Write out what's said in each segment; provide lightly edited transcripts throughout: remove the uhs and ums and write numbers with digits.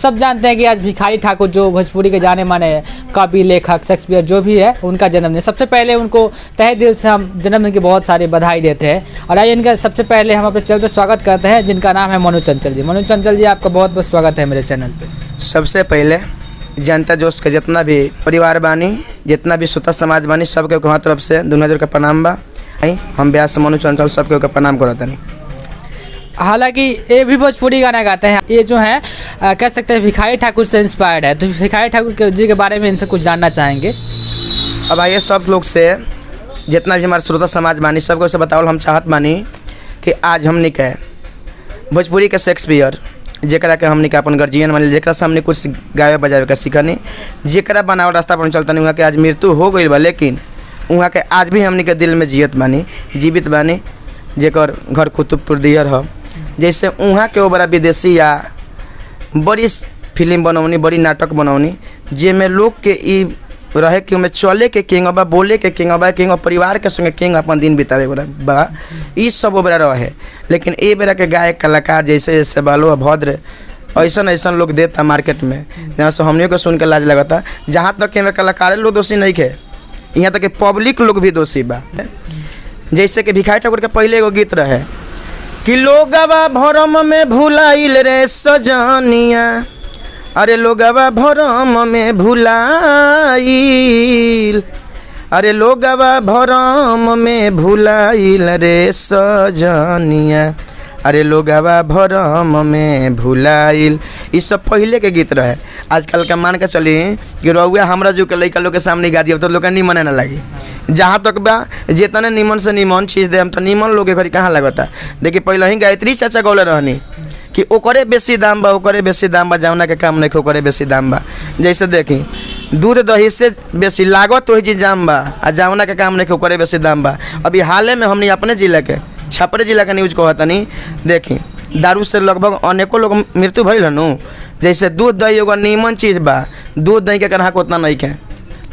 सब जानते हैं कि आज भिखारी ठाकुर जो भोजपुरी के जाने माने कवि, लेखक, शेक्सपियर जो भी है, उनका जन्मदिन। सबसे पहले उनको तहे दिल से हम जन्मदिन की बहुत सारी बधाई देते हैं। और आइए इनका सबसे पहले हम अपने चैनल पर स्वागत करते हैं, जिनका नाम है मनु चंचल जी। मनु चंचल जी, आपका बहुत बहुत स्वागत है मेरे चैनल पर। सबसे पहले जनता जोश के जितना भी परिवार बानी, जितना भी श्रोता समाज बानी, सबके हमारी तरफ से 2000 का प्रणाम बा। हम व्यास मनु चंचल सबके प्रणाम करतनी। हालांकि ये भी भोजपुरी गाना गाते हैं। ये जो है कह सकते हैं भिखारी ठाकुर से इंस्पायर्ड है। तो भिखारी ठाकुर जी के बारे में इनसे कुछ जानना चाहेंगे। अब आइए सब लोग से, जितना भी हमारे श्रोता समाज बानी, सबको से बताओ हम चाहत बानी कि आज हमने के भोजपुरी के शेक्सपियर जेकरा के हमने के अपन गार्जियन मान, जेकरा से हमने कुछ गावे बजावे का सीखनी, जेकरा बनावल रास्ता पर चलता नहीं, वहाँ के आज मृत्यु हो गई बा, लेकिन वहाँ के आज भी हमने के दिल में जीवित बानी, जेकर घर कुतुबपुर दियर हो। जैसे वहाँ के बड़ा विदेशी या बड़ी फिल्म बनौनी, बड़ी नाटक बनौनी, जेमें लोग के ई रहे कि उमें चले के किंग बा, बोले के किंग बा, किंग परिवार के संगे किंग अपन दिन बितावे बा, ई सब बेरा रहे। लेकिन ए बेरा के गायक कलाकार जैसे जैसे बालो भद्र ऐसा लोग देता मार्केट में, जहाँ से हमने को सुन के लाज लगता। जहाँ तक कि कलाकार लोग दोषी नहीं खे, यहाँ तक कि पब्लिक लोग भी दोषी बा। जैसे कि भिखारी ठाकुर के पहले एगो गीत रहे कि लोगवा भरम में भुलाइल रे सजनिया, अरे लोगवा भरम में भुलाइल, अरे लोगवा भरम में भुलाइल रे सजनिया, अरे लोगवा भरम में भुलाइल। ये सब पहले के गीत रहे। आजकल का मान के चली कि रउआ हमरा जो के लइका लोग के सामने गा दिया तो लोग निमन ना लगी। जहाँ तक बा जितने निमन से निमन चीज़ दे हम तो निमन लोग के घड़ी कहाँ लगता। देखिए पहले ही गायत्री चाचा गौले रहनी कि ओकरे बेसी दाम बा, ओकरे बेसी दाम बा, जावना के काम नहीं ओकरे बेसी दाम बा। जैसे देखी दूध दही से बेसी लागत वही चीज जाम बा, आ जावना के काम नहीं ओकरे बेसी दाम बा। अभी हाल में हमने अपने जिले के छपरे जिला का न्यूज कहतनी, देखी दारू से लगभग अनेकों लोग मृत्यु भइल हनु। जैसे दूध दही एगो नीमन चीज़ बा, दूध दही के ग्राहक उतना नहीं के,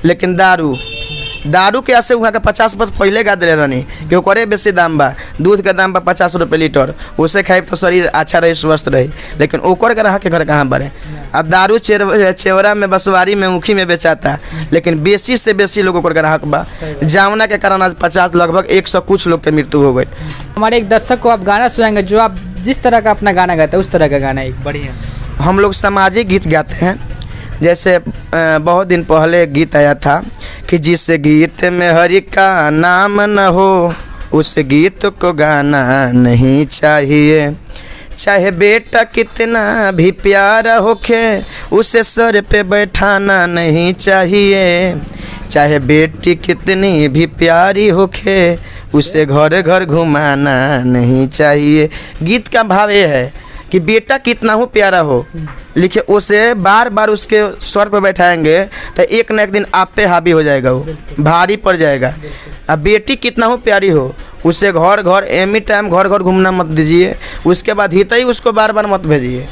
लेकिन दारू के ऐसे वहाँ के 50% पहले गा दिले रहनी कि ओकरे बेसी दाम बा। दूध के दाम बा 50 रुपये लीटर, उसे खाए तो शरीर अच्छा रही, स्वस्थ रही, लेकिन ओकर ग्राहक के घर कहाँ बढ़े। अब दारू चेवरा में, बसवारी में, ऊखी में बेचाता, लेकिन बेसी से बेसी लोग ओकर ग्राहक बा, जावना के कारण आज 50 लगभग 100 कुछ लोग के मृत्यु हो गई। हमारे एक दर्शक को आप गाना सुनाएंगे, जो आप जिस तरह का अपना गाना गाते हैं उस तरह का गाना एक बढ़िया। हम लोग सामाजिक गीत गाते हैं। जैसे बहुत दिन पहले गीत आया था कि जिस गीत में हरि का नाम न हो, उस गीत को गाना नहीं चाहिए। चाहे बेटा कितना भी प्यारा होखे, उसे सर पे बैठाना नहीं चाहिए। चाहे बेटी कितनी भी प्यारी होखे, उसे घर घर घुमाना नहीं चाहिए। गीत का भाव ये है कि बेटा कितना हो प्यारा हो, लिखे उसे बार बार उसके स्वर पर बैठाएंगे तो एक न एक दिन आप पे हावी हो जाएगा, वो भारी पड़ जाएगा। अब बेटी कितना हो प्यारी हो, उसे घर घर एनी टाइम घर घर घूमना मत दीजिए, उसके बाद हित ही उसको बार बार मत भेजिए।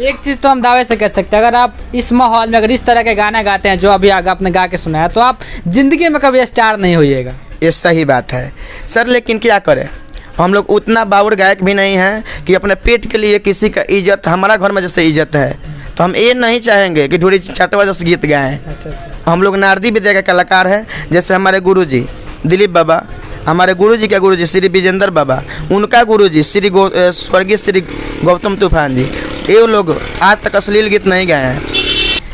एक चीज़ तो हम दावे से कह सकते हैं, अगर आप इस माहौल में अगर इस तरह के गाना गाते हैं जो अभी आगे आपने गा के सुनाया, तो आप जिंदगी में कभी स्टार नहीं होइएगा। ये सही बात है सर, लेकिन क्या करें, हम लोग उतना बाउर गायक भी नहीं हैं कि अपने पेट के लिए किसी का इज्जत, हमारा घर में जैसे इज्जत है तो हम ये नहीं चाहेंगे कि थोड़ी छटवा जैसे गीत गाएं। अच्छा। हम लोग नारदी विद्या के कलाकार हैं। जैसे हमारे गुरुजी दिलीप बाबा, हमारे गुरुजी के गुरुजी श्री विजेंद्र बाबा, उनका गुरुजी श्री स्वर्गीय श्री गौतम तूफान जी, ये लोग आज तक अश्लील गीत नहीं गाए हैं।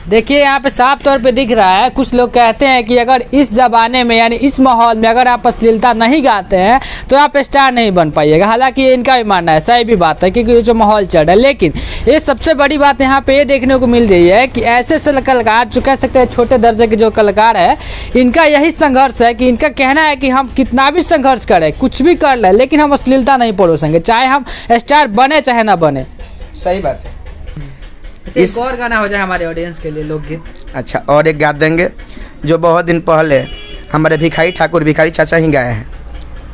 देखिए यहाँ पे साफ तौर पे दिख रहा है, कुछ लोग कहते हैं कि अगर इस ज़माने में यानी इस माहौल में अगर आप अश्लीलता नहीं गाते हैं तो आप स्टार नहीं बन पाइएगा। हालांकि इनका भी मानना है, सही भी बात है, क्योंकि ये जो माहौल चल रहा है। लेकिन ये सबसे बड़ी बात यहाँ पे ये देखने को मिल रही है कि ऐसे कलाकार जो कह सकते हैं छोटे दर्जे के जो कलाकार है, इनका यही संघर्ष है कि इनका कहना है कि हम कितना भी संघर्ष करें, कुछ भी कर लें, लेकिन हम अश्लीलता नहीं परोसेंगे, चाहे हम स्टार बने चाहे ना बने। सही बात है। एक और गाना हो जाए हमारे ऑडियंस के लिए लोकगीत। अच्छा, और एक गा देंगे जो बहुत दिन पहले हमारे भिखारी चाचा ही गाए हैं।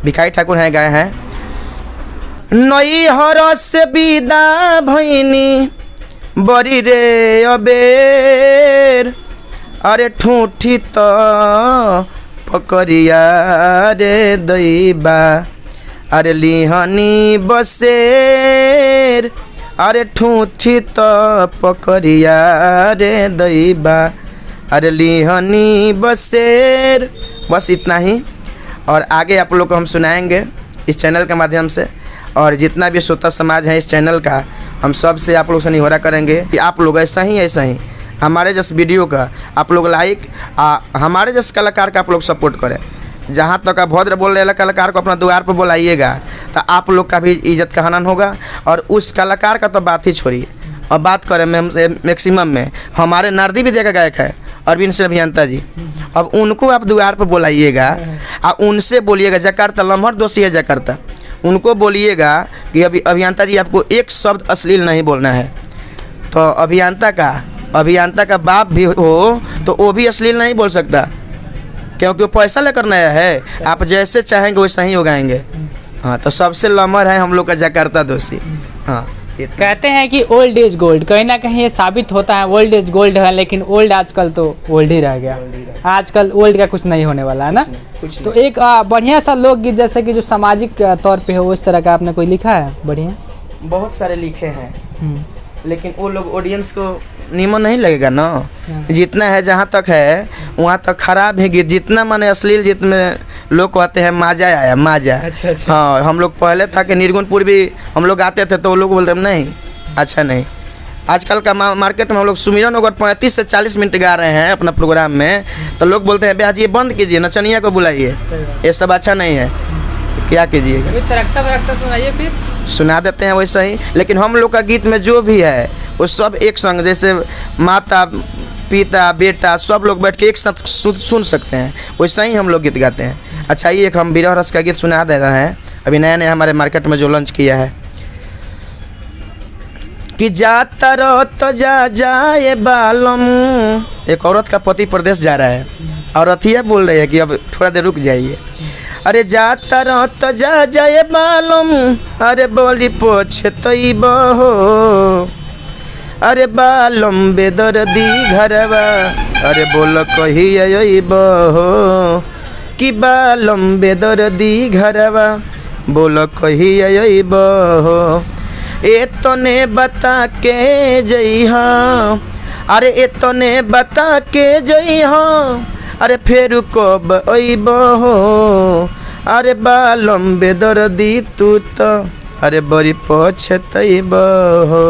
भिखारी ठाकुर हैं गाए हैं, नई हर से विदा भैनी बड़ी रे अबेर, अरे ठूठी तो पकड़िया रे दैबा, अरे लिहनी बसेर, अरे ठूठी तो पकड़िया रे दैबा, अरे लिहनी बसेर। बस इतना ही, और आगे आप लोग को हम सुनाएंगे इस चैनल के माध्यम से। और जितना भी श्रोता समाज है इस चैनल का, हम सब से आप लोग से निहोरा करेंगे कि आप लोग ऐसा ही हमारे जैसे वीडियो का आप लोग लाइक, हमारे जैसे कलाकार का आप लोग सपोर्ट करें। जहाँ तक भद्र बोल रहे कलाकार को अपना द्वार पर बुलाइएगा तो आप लोग का भी इज्जत का हनन होगा। और उस कलाकार का तो बात ही छोड़िए, और बात करें मैक्सिमम में हमारे नारदी भी देखा गायक है अरविंद सिंह अभियंता जी। अब उनको आप द्वार पर बुलाइएगा और उनसे बोलिएगा, जकार्ता लम्हर दोषी है जकार्ता, उनको बोलिएगा कि अभी अभियंता जी आपको एक शब्द अश्लील नहीं बोलना है। तो अभियंता का बाप भी हो तो वो भी अश्लील नहीं बोल सकता, क्योंकि वो पैसा लेकर नया है। आप जैसे चाहेंगे वैसा ही उगाएंगे। हाँ, तो सबसे लम्हर है हम लोग का जकार्ता दोषी। हाँ, कहते हैं कि ओल्ड इज गोल्ड, कहीं ना कहीं ये साबित होता है ओल्ड इज गोल्ड है, लेकिन ओल्ड आजकल तो ओल्ड ही रह गया। आजकल ओल्ड का कुछ नहीं होने वाला है ना। तो एक बढ़िया सा लोकगीत जैसे कि जो सामाजिक तौर पे हो उस तरह का आपने कोई लिखा है? बढ़िया, बहुत सारे लिखे हैं, लेकिन वो लोग ऑडियंस को नीमन नहीं लगेगा ना। जितना है जहाँ तक है वहाँ तक खराब है गीत, जितना माने अश्लील, जितने लोग कहते हैं माजा आया माजा। अच्छा। हाँ, हम लोग पहले था कि निर्गुणपुर भी हम लोग आते थे तो वो लोग बोलते नहीं अच्छा नहीं। आजकल का मार्केट में हम लोग सुमिरन अगर 35 से 40 मिनट गा रहे हैं अपना प्रोग्राम में, तो लोग बोलते हैं भैया जी ये बंद कीजिए, नचनिया को बुलाइए, ये सब अच्छा नहीं है। क्या कीजिएगा, सुनाइए, फिर सुना देते हैं वैसा ही। लेकिन हम लोग का गीत में जो भी है वो सब एक संग, जैसे माता पिता बेटा सब लोग बैठ के एक साथ सुन सकते हैं, वैसा ही हम लोग गीत गाते हैं। अच्छा, ये एक हम विरह रस का गीत सुना दे रहे हैं, अभी नया नया हमारे मार्केट में जो लॉन्च किया है कि जाता रहो तो जा जाए बालम। एक औरत का पति प्रदेश जा रहा है, औरत ही बोल रही है कि अब थोड़ा देर रुक जाइए। अरे जाता रहो तो जा जाए बालम, अरे बोली पोछे तई बहो, अरे बालम बेदर्दी घरवा, अरे बोल कही आई बहो, कि बालम बेदर्दी घरवा, बोल कही आई बहो। ए तने बता के जइहा, अरे ए तने बता के जइहा, अरे फेर कब अइबहो, अरे बालम बेदर्दी तू तो, अरे बड़ी पछतइबहो।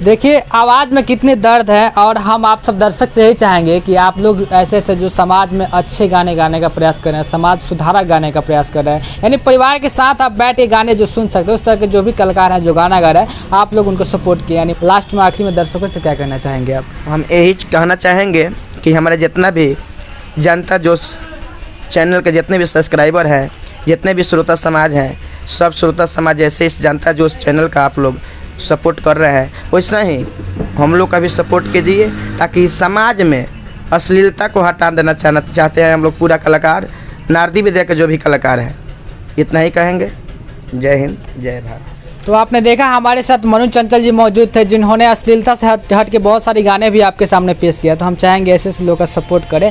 देखिए आवाज़ में कितनी दर्द है, और हम आप सब दर्शक से यही चाहेंगे कि आप लोग ऐसे ऐसे जो समाज में अच्छे गाने गाने का प्रयास करें, समाज सुधारक गाने का प्रयास करें, यानी परिवार के साथ आप बैठ के गाने जो सुन सकते हैं उस तरह के जो भी कलाकार हैं जो गाना गा रहे हैं आप लोग उनको सपोर्ट किए। यानी लास्ट में आखिरी में दर्शकों से क्या कहना चाहेंगे आप? हम यही कहना चाहेंगे कि हमारे जितना भी जनता जोश चैनल के जितने भी सब्सक्राइबर हैं, जितने भी श्रोता समाज हैं, सब श्रोता समाज जैसे इस जनता जोश चैनल का आप लोग सपोर्ट कर रहे हैं वैसा ही हम लोग का भी सपोर्ट कीजिए, ताकि समाज में अश्लीलता को हटा देना चाहते हैं हम लोग पूरा कलाकार, नारदी विद्या के जो भी कलाकार हैं। इतना ही कहेंगे। जय हिंद, जय भारत। तो आपने देखा हमारे साथ मनु चंचल जी मौजूद थे, जिन्होंने अश्लीलता से हट के बहुत सारे गाने भी आपके सामने पेश किया। तो हम चाहेंगे ऐसे लोगों का सपोर्ट करें।